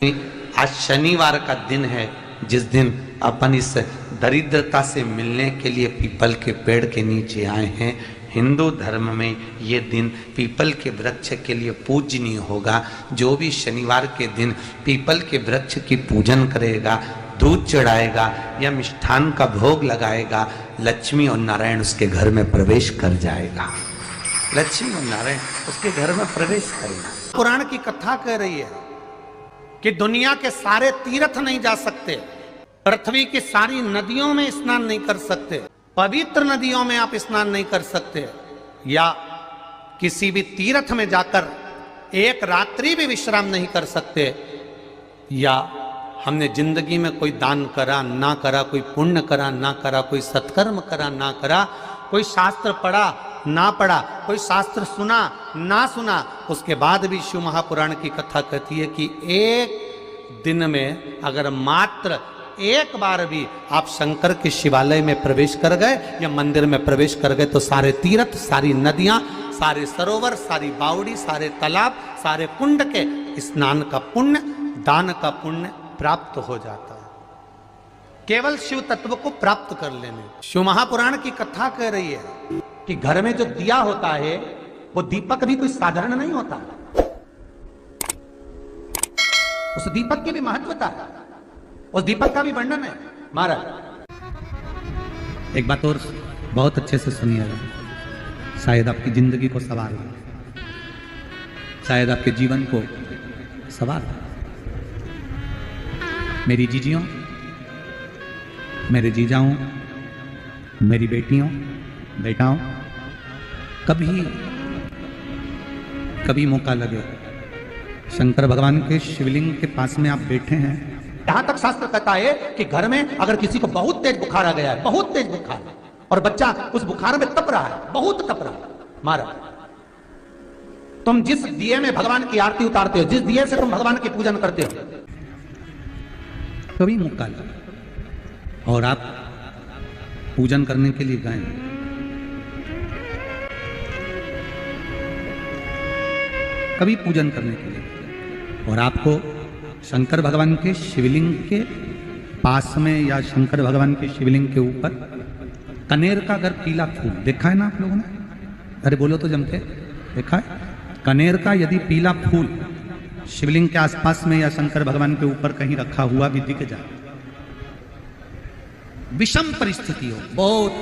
आज शनिवार का दिन है जिस दिन अपन इस दरिद्रता से मिलने के लिए पीपल के पेड़ के नीचे आए हैं। हिंदू धर्म में ये दिन पीपल के वृक्ष के लिए पूजनीय होगा। जो भी शनिवार के दिन पीपल के वृक्ष की पूजन करेगा, दूध चढ़ाएगा या मिष्ठान का भोग लगाएगा, लक्ष्मी और नारायण उसके घर में प्रवेश कर जाएगा। लक्ष्मी और नारायण उसके घर में प्रवेश करेगा। पुराण की कथा कह रही है कि दुनिया के सारे तीर्थ नहीं जा सकते, पृथ्वी की सारी नदियों में स्नान नहीं कर सकते, पवित्र नदियों में आप स्नान नहीं कर सकते, या किसी भी तीर्थ में जाकर एक रात्रि भी विश्राम नहीं कर सकते, या हमने जिंदगी में कोई दान करा ना करा, कोई पुण्य करा ना करा, कोई सत्कर्म करा ना करा, कोई शास्त्र पढ़ा ना पढ़ा, कोई शास्त्र सुना ना सुना, उसके बाद भी शिव महापुराण की कथा कहती है कि एक दिन में अगर मात्र एक बार भी आप शंकर के शिवालय में प्रवेश कर गए या मंदिर में प्रवेश कर गए तो सारे तीर्थ, सारी नदियां, सारे सरोवर, सारी बावड़ी, सारे तालाब, सारे कुंड के स्नान का पुण्य, दान का पुण्य प्राप्त हो जाता है, केवल शिव तत्व को प्राप्त कर लेने। शिव महापुराण की कथा कह रही है कि घर में जो दिया होता है वो दीपक भी कोई साधारण नहीं होता, उस दीपक की भी महत्वता है, उस दीपक का भी वर्णन है। महाराज एक बात और बहुत अच्छे से सुनिएगा, शायद आपकी जिंदगी को सवार हो, शायद आपके जीवन को सवार हो। मेरी जीजियों, मेरे जीजाओं, मेरी बेटियों, बेटाओं, कभी मौका लगे शंकर भगवान के शिवलिंग के पास में आप बैठे हैं, यहां तक शास्त्र कहता है कि घर में अगर किसी को बहुत तेज बुखार आ गया है, बहुत तेज बुखार, और बच्चा उस बुखार में तप रहा है, बहुत तप रहा है, महाराज तुम जिस दिए में भगवान की आरती उतारते हो, जिस दिए से तुम भगवान की पूजन करते हो, कभी मौका लगे और आप पूजन करने के लिए गए, कभी पूजन करने के लिए, और आपको शंकर भगवान के शिवलिंग के पास में या शंकर भगवान के शिवलिंग के ऊपर कनेर का अगर पीला फूल देखा है ना आप लोगों ने, अरे बोलो तो जम के, देखा है? कनेर का यदि पीला फूल शिवलिंग के आसपास में या शंकर भगवान के ऊपर कहीं रखा हुआ भी दिख जाए, विषम परिस्थिति हो, बहुत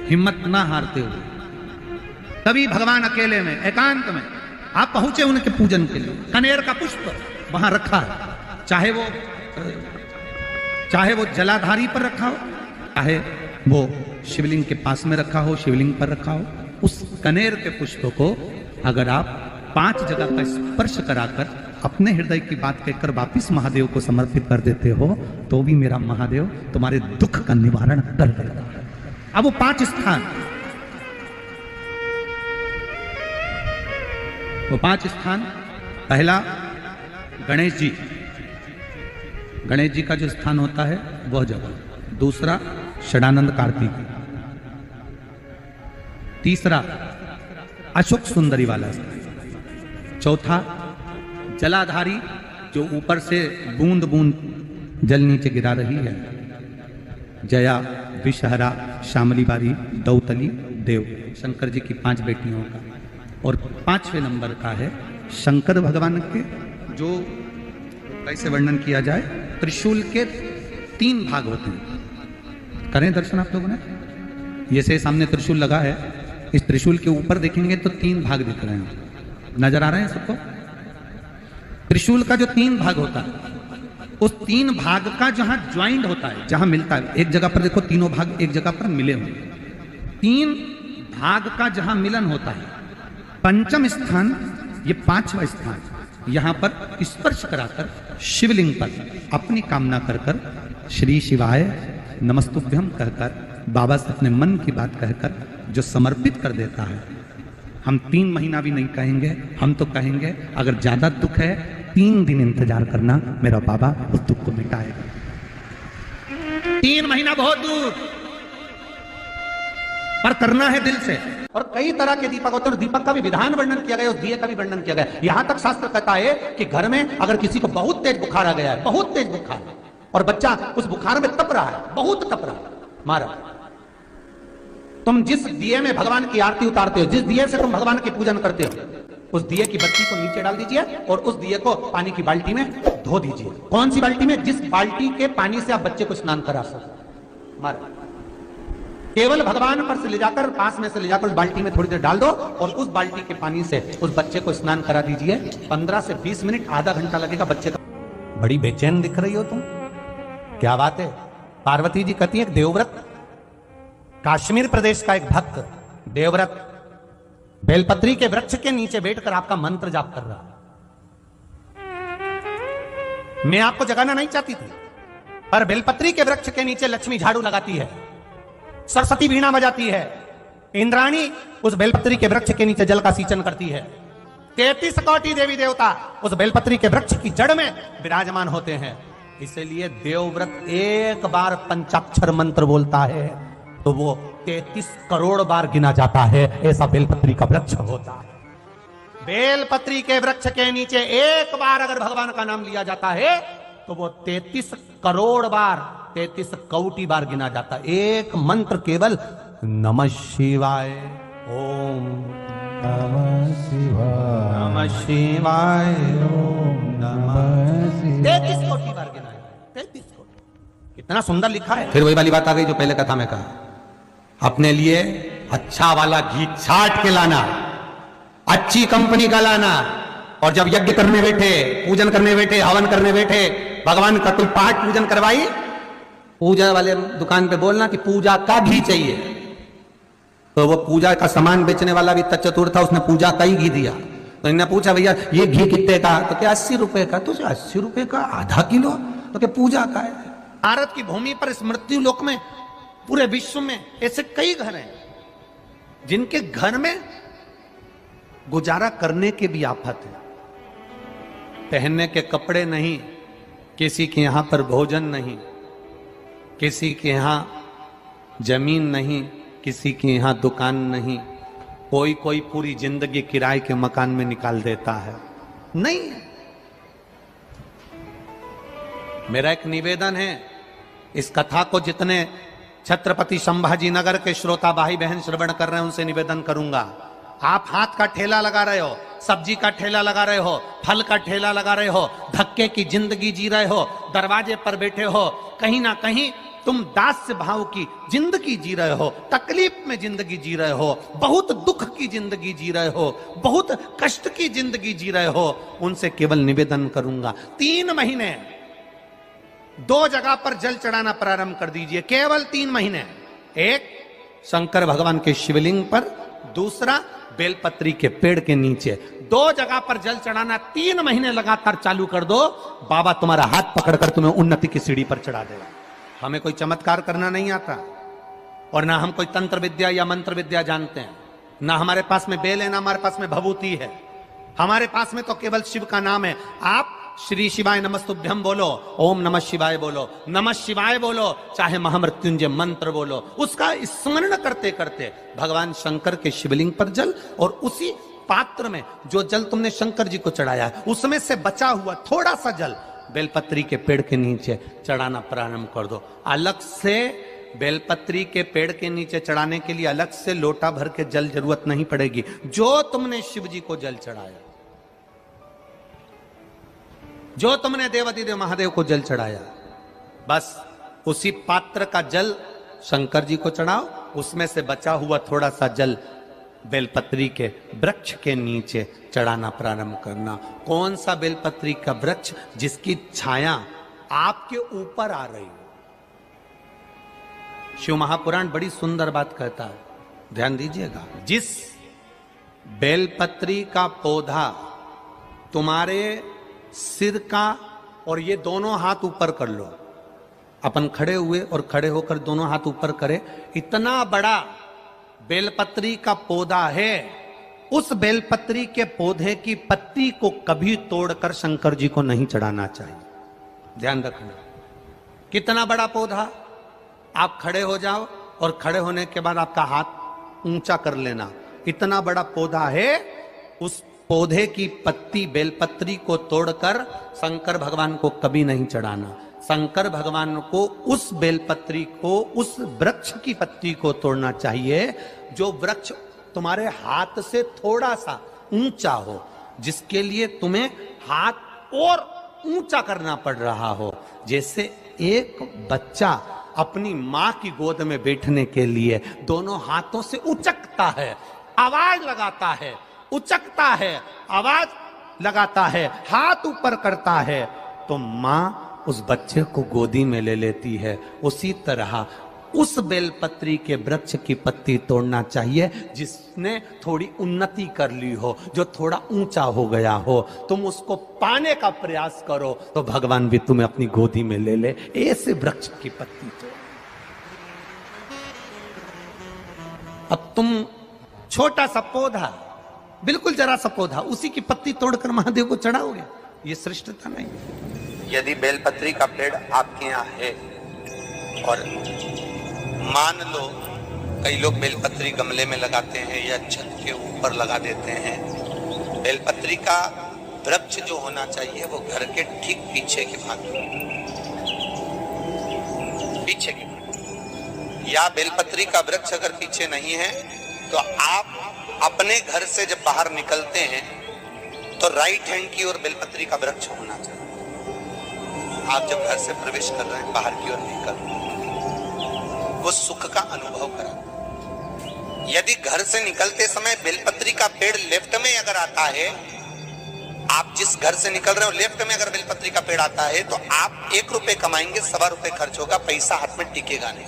हिम्मत ना हारते हुए, कभी भगवान अकेले में एकांत में आप पहुंचे उनके पूजन के लिए, कनेर का पुष्प वहां रखा है, चाहे वो जलाधारी पर रखा हो, चाहे वो शिवलिंग के पास में रखा हो, शिवलिंग पर रखा हो, उस कनेर के पुष्प को अगर आप 5 जगह का स्पर्श कराकर अपने हृदय की बात कहकर वापिस महादेव को समर्पित कर देते हो तो भी मेरा महादेव तुम्हारे दुख का निवारण कर देगा। अब वो 5 स्थान, वो 5 स्थान, पहला गणेश जी, गणेश जी का जो स्थान होता है वह जगह, दूसरा षडानंद कार्तिक, तीसरा अशोक सुंदरी वाला स्थान, चौथा जलाधारी जो ऊपर से बूंद बूंद जल नीचे गिरा रही है, जया, विषहरा, शामली बारी, दौतली, देव, शंकर जी की 5 बेटियों का, और 5वें नंबर का है शंकर भगवान के, जो कैसे वर्णन किया जाए, त्रिशूल के 3 भाग होते हैं। करें दर्शन आप लोगों ने, जैसे सामने त्रिशूल लगा है, इस त्रिशूल के ऊपर देखेंगे तो 3 भाग दिख रहे हैं, नजर आ रहे हैं सबको? त्रिशूल का जो 3 भाग होता है, उस 3 भाग का जहां ज्वाइंट होता है, जहां मिलता है, एक जगह पर देखो तीनों भाग एक जगह पर मिले हुए, 3 भाग का जहां मिलन होता है, 5वां स्थान, ये 5वां स्थान, यहां पर स्पर्श कराकर शिवलिंग पर अपनी कामना कर कर श्री शिवाय नमस्तुभ्यम कहकर बाबा से अपने मन की बात कहकर जो समर्पित कर देता है, हम 3 महीना भी नहीं कहेंगे, हम तो कहेंगे अगर ज्यादा दुख है 3 दिन इंतजार करना, मेरा बाबा उस दुख को मिटाएगा। 3 महीना बहुत दूर, पर करना है दिल से। और कई तरह के दीपक होते हैं, दीपक का भी विधान वर्णन किया गया, उस दिए का भी वर्णन किया गया। यहां तक शास्त्र कहता है कि घर में अगर किसी को बहुत तेज बुखार आ गया है, बहुत तेज बुखार, और बच्चा उस बुखार में तप रहा है, बहुत तप रहा है, मारा, तुम जिस दिए में भगवान की आरती उतारते हो, जिस दिए से तुम भगवान की पूजन करते हो, उस दिए की बत्ती को नीचे डाल दीजिए और उस दिए को पानी की बाल्टी में धो दीजिए। कौन सी बाल्टी में? जिस बाल्टी के पानी से आप बच्चे को स्नान करा सको। मारा, केवल भगवान पर से ले जाकर, पास में से ले जाकर उस बाल्टी में थोड़ी देर डाल दो और उस बाल्टी के पानी से उस बच्चे को स्नान करा दीजिए। 15 से 20 मिनट, आधा घंटा लगेगा बच्चे का। बड़ी बेचैन दिख रही हो तुम, क्या बात है? पार्वती जी कहती है, देवव्रत, कश्मीर प्रदेश का एक भक्त देवव्रत बेलपत्री के वृक्ष के नीचे बैठकर आपका मंत्र जाप कर रहा। मैं आपको जगाना नहीं चाहती थी, पर बेलपत्री के वृक्ष के नीचे लक्ष्मी झाड़ू लगाती है, सरस्वती वीणा बजाती है, इंद्राणी उस बेलपत्री के वृक्ष के नीचे जल का सींचन करती है, 33 कोटि देवी देवता उस बेलपत्री के वृक्ष की जड़ में विराजमान होते हैं। इसलिए देवव्रत एक बार पंचाक्षर मंत्र बोलता है तो वो 33 करोड़ बार गिना जाता है, ऐसा बेलपत्री का वृक्ष होता है। बेलपत्री के वृक्ष के नीचे एक बार अगर भगवान का नाम लिया जाता है तो वो 33 करोड़ बार, 33 कोटि बार गिना जाता है। एक मंत्र केवल नमः शिवाय, ओम नमः शिवाय, नमः शिवाय, ओम नमः शिवाय, 33 कोटि बार गिना है, 33 कोटि। कितना सुंदर लिखा है। फिर वही वाली बात आ गई जो पहले कथा में कहा, अपने लिए अच्छा वाला घी छाट के लाना, अच्छी कंपनी का लाना, और जब यज्ञ करने बैठे, पूजन करने बैठे, हवन करने बैठे, भगवान का कोई पाठ पूजन करवाई, पूजा वाले दुकान पे बोलना कि पूजा का घी चाहिए। तो वो पूजा का सामान बेचने वाला भी चतुर था, उसने पूजा का ही घी दिया। तो इन्होंने पूछा, भैया ये घी कितने का? तो क्या 80 रुपए का? तो 80 रुपए का आधा किलो? तो क्या पूजा का है? भारत की भूमि पर इस मृत्यु लोक में, पूरे विश्व में ऐसे कई घर हैं जिनके घर में गुजारा करने के भी आफत है, पहनने के कपड़े नहीं, किसी के यहां पर भोजन नहीं, किसी के यहां जमीन नहीं, किसी के यहां दुकान नहीं, कोई पूरी जिंदगी किराए के मकान में निकाल देता है। नहीं, मेरा एक निवेदन है, इस कथा को जितने छत्रपति संभाजी नगर के श्रोता भाई बहन श्रवण कर रहे हैं उनसे निवेदन करूंगा, आप हाथ का ठेला लगा रहे हो, सब्जी का ठेला लगा रहे हो, फल का ठेला लगा रहे हो, धक्के की जिंदगी जी रहे हो, दरवाजे पर बैठे हो, कहीं ना कहीं तुम दास्य भाव की जिंदगी जी रहे हो, तकलीफ में जिंदगी जी रहे हो, बहुत दुख की जिंदगी जी रहे हो, बहुत कष्ट की जिंदगी जी रहे हो, उनसे केवल निवेदन करूंगा, 3 महीने 2 जगह पर जल चढ़ाना प्रारंभ कर दीजिए, केवल 3 महीने। एक शंकर भगवान के शिवलिंग पर, दूसरा बेलपत्री के पेड़ के नीचे, 2 जगह पर जल चढ़ाना 3 महीने लगातार चालू कर दो, बाबा तुम्हारा हाथ पकड़कर तुम्हें उन्नति की सीढ़ी पर चढ़ा देगा। हमें कोई चमत्कार करना नहीं आता, और ना हम कोई तंत्र विद्या या मंत्र विद्या जानते हैं, ना हमारे पास में बेल है, ना हमारे पास में भभूति है, हमारे पास में तो केवल शिव का नाम है। आप श्री शिवाय नमस्तुभ्यम बोलो, ओम नमः शिवाय बोलो, नमः शिवाय बोलो, चाहे महामृत्युंजय मंत्र बोलो, उसका स्मरण करते करते भगवान शंकर के शिवलिंग पर जल, और उसी पात्र में जो जल तुमने शंकर जी को चढ़ाया है उसमें से बचा हुआ थोड़ा सा जल बेलपत्री के पेड़ के नीचे चढ़ाना प्रारंभ कर दो। अलग से बेलपत्री के पेड़ के नीचे चढ़ाने के लिए अलग से लोटा भर के जल जरूरत नहीं पड़ेगी। जो तुमने शिव जी को जल चढ़ाया, जो तुमने देवाधिदेव महादेव को जल चढ़ाया, बस उसी पात्र का जल शंकर जी को चढ़ाओ, उसमें से बचा हुआ थोड़ा सा जल बेलपत्री के वृक्ष के नीचे चढ़ाना प्रारंभ करना। कौन सा बेलपत्री का वृक्ष? जिसकी छाया आपके ऊपर आ रही हो। शिव महापुराण बड़ी सुंदर बात कहता है, ध्यान दीजिएगा। जिस बेलपत्री का पौधा तुम्हारे सिर का, और ये दोनों हाथ ऊपर कर लो, अपन खड़े हुए और खड़े होकर दोनों हाथ ऊपर करें, इतना बड़ा बेलपत्री का पौधा है, उस बेलपत्री के पौधे की पत्ती को कभी तोड़कर शंकर जी को नहीं चढ़ाना चाहिए। ध्यान रखना, कितना बड़ा पौधा। आप खड़े हो जाओ और खड़े होने के बाद आपका हाथ ऊंचा कर लेना। इतना बड़ा पौधा है, उस पौधे की पत्ती बेलपत्री को तोड़कर शंकर भगवान को कभी नहीं चढ़ाना। शंकर भगवान को उस बेलपत्री को, उस वृक्ष की पत्ती को तोड़ना चाहिए जो वृक्ष तुम्हारे हाथ से थोड़ा सा ऊंचा हो, जिसके लिए तुम्हें हाथ और ऊंचा करना पड़ रहा हो। जैसे एक बच्चा अपनी मां की गोद में बैठने के लिए दोनों हाथों से उचकता है, आवाज लगाता है, उचकता है, आवाज लगाता है, हाथ ऊपर करता है, तो मां उस बच्चे को गोदी में ले लेती है। उसी तरह उस बेलपत्री के वृक्ष की पत्ती तोड़ना चाहिए जिसने थोड़ी उन्नति कर ली हो, जो थोड़ा ऊंचा हो गया हो। तुम उसको पाने का प्रयास करो तो भगवान भी तुम्हें अपनी गोदी में ले ले। ऐसे वृक्ष की पत्ती तोड़। अब तुम छोटा सा पौधा, बिल्कुल जरा सा पौधा, उसी की पत्ती तोड़कर महादेव को चढ़ाओगे, ये श्रेष्ठता नहीं। यदि बेलपत्री का पेड़ आपके यहाँ है और मान लो कई लोग बेलपत्री गमले में लगाते हैं या छत के ऊपर लगा देते हैं, बेलपत्री का वृक्ष जो होना चाहिए वो घर के ठीक पीछे के भाग में, पीछे के भाग। या बेलपत्री का वृक्ष अगर पीछे नहीं है तो आप अपने घर से जब बाहर निकलते हैं तो राइट हैंड की ओर बेलपत्री का वृक्ष होना चाहिए। आप जब घर से प्रवेश कर रहे हैं, बाहर की ओर निकल रहे हैं, वो सुख का अनुभव करें। यदि घर से निकलते समय बेलपत्री का पेड़ लेफ्ट में अगर आता है, आप जिस घर से निकल रहे हो लेफ्ट में अगर बेलपत्री का पेड़ आता है तो आप 1 रुपए कमाएंगे, 1.25 रुपए खर्च होगा, पैसा हाथ में टिकेगा नहीं।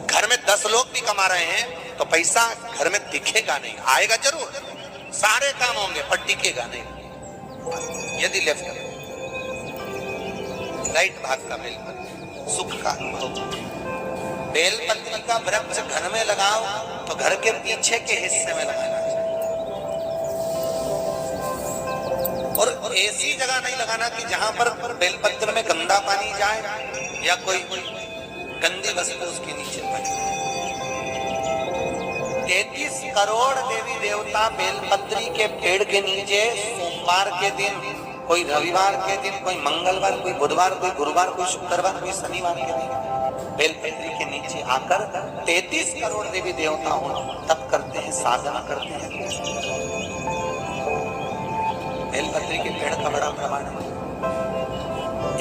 घर में 10 लोग भी कमा रहे हैं तो पैसा घर में दिखेगा नहीं, आएगा जरूर, सारे काम होंगे पर टिकेगा नहीं। यदि लेफ्ट में, राइट भाग का बेलपत्री सुख का अनुभव। बेलपत्री का वृक्ष घर में लगाओ तो घर के पीछे के हिस्से में लगाना चाहिए, और ऐसी जगह नहीं लगाना कि जहां पर बेलपत्र में गंदा पानी जाए या कोई गंदी वस्तु उसके नीचे पड़े। 33 करोड़ देवी देवता बेलपत्री के पेड़ के नीचे सोमवार के दिन, कोई रविवार के दिन, कोई मंगलवार, कोई बुधवार, कोई गुरुवार, कोई शुक्रवार, कोई शनिवार के दिन बेलपत्री के नीचे आकर 33 करोड़ देवी देवता हो तप करते हैं, साधना करते हैं। बेलपत्री के पेड़ का बड़ा प्रमाण है।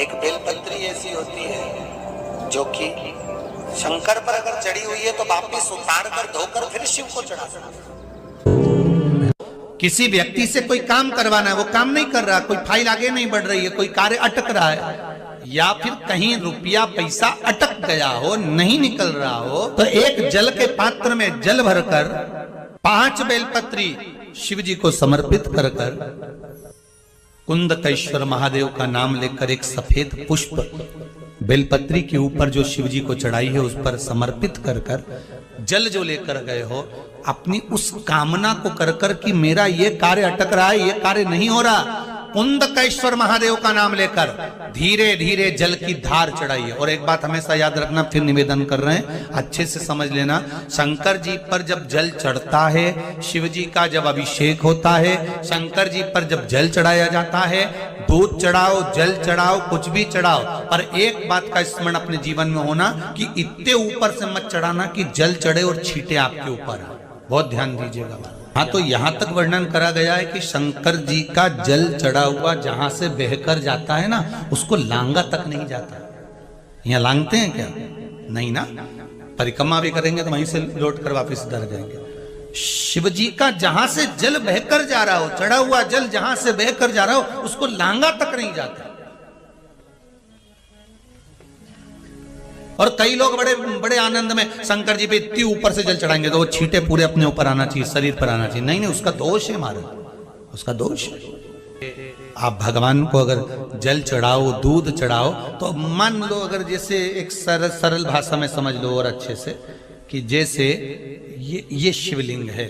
एक बेलपत्री ऐसी होती है जो कि शंकर पर अगर चढ़ी हुई है तो वापिस उतार कर धोकर फिर शिव को चढ़ा सकते। किसी व्यक्ति से कोई काम करवाना है, वो काम नहीं कर रहा, कोई फाइल आगे नहीं बढ़ रही है, कोई कार्य अटक रहा है, या फिर कहीं रुपया पैसा अटक गया हो, नहीं निकल रहा हो, तो एक जल के पात्र में जल भरकर 5 बेलपत्री शिव जी को समर्पित कर कुंदकेश्वर महादेव का नाम लेकर एक सफेद पुष्प बेलपत्री के ऊपर जो शिव जी को चढ़ाई है उस पर समर्पित कर जल जो लेकर गए हो, अपनी उस कामना को कर कि मेरा ये कार्य अटक रहा है, ये कार्य नहीं हो रहा, कुंदकेश्वर महादेव का नाम लेकर धीरे धीरे जल की धार चढ़ाइए। और एक बात हमेशा याद रखना, फिर निवेदन कर रहे हैं, अच्छे से समझ लेना, शंकर जी पर जब जल चढ़ता है, शिव जी का जब अभिषेक होता है, शंकर जी पर जब जल चढ़ाया जाता है, दूध चढ़ाओ, जल चढ़ाओ, कुछ भी चढ़ाओ, पर एक बात का स्मरण अपने जीवन में होना कि इतने ऊपर से मत चढ़ाना कि जल चढ़े और छींटे आपके ऊपर। बहुत ध्यान दीजिएगा। हाँ, तो यहां तक वर्णन करा गया है कि शंकर जी का जल चढ़ा हुआ जहां से बहकर जाता है ना, उसको लांगा तक नहीं जाता। यहाँ लांगते हैं क्या? नहीं ना, परिक्रमा भी करेंगे तो वहीं से लौट कर वापिस इधर जाएंगे। शिव जी का जहां से जल बहकर जा रहा हो, चढ़ा हुआ जल जहां से बहकर जा रहा हो, उसको लांगा तक नहीं जाता। और कई लोग बड़े बड़े आनंद में शंकर जी पे इतनी ऊपर से जल चढ़ाएंगे तो वो छींटे पूरे अपने ऊपर आना चाहिए, शरीर पर आना चाहिए। नहीं नहीं, उसका दोष है महाराज, उसका दोष है। आप भगवान को अगर जल चढ़ाओ, दूध चढ़ाओ, तो मान लो अगर जैसे एक सरल भाषा में समझ लो और अच्छे से, कि जैसे ये शिवलिंग है,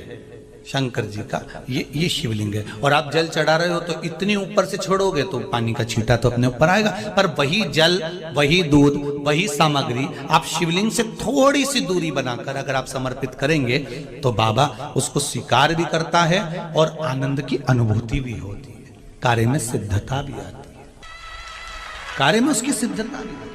शंकर जी का ये शिवलिंग है। और आप जल चढ़ा रहे हो तो इतनी ऊपर से छोड़ोगे तो पानी का छींटा तो अपने ऊपर आएगा, पर वही जल, वही दूध, वही सामग्री आप शिवलिंग से थोड़ी सी दूरी बनाकर अगर आप समर्पित करेंगे तो बाबा उसको स्वीकार भी करता है और आनंद की अनुभूति भी होती है, कार्य में सिद्धता भी आती है, कार्य में उसकी सिद्धता भी आती है।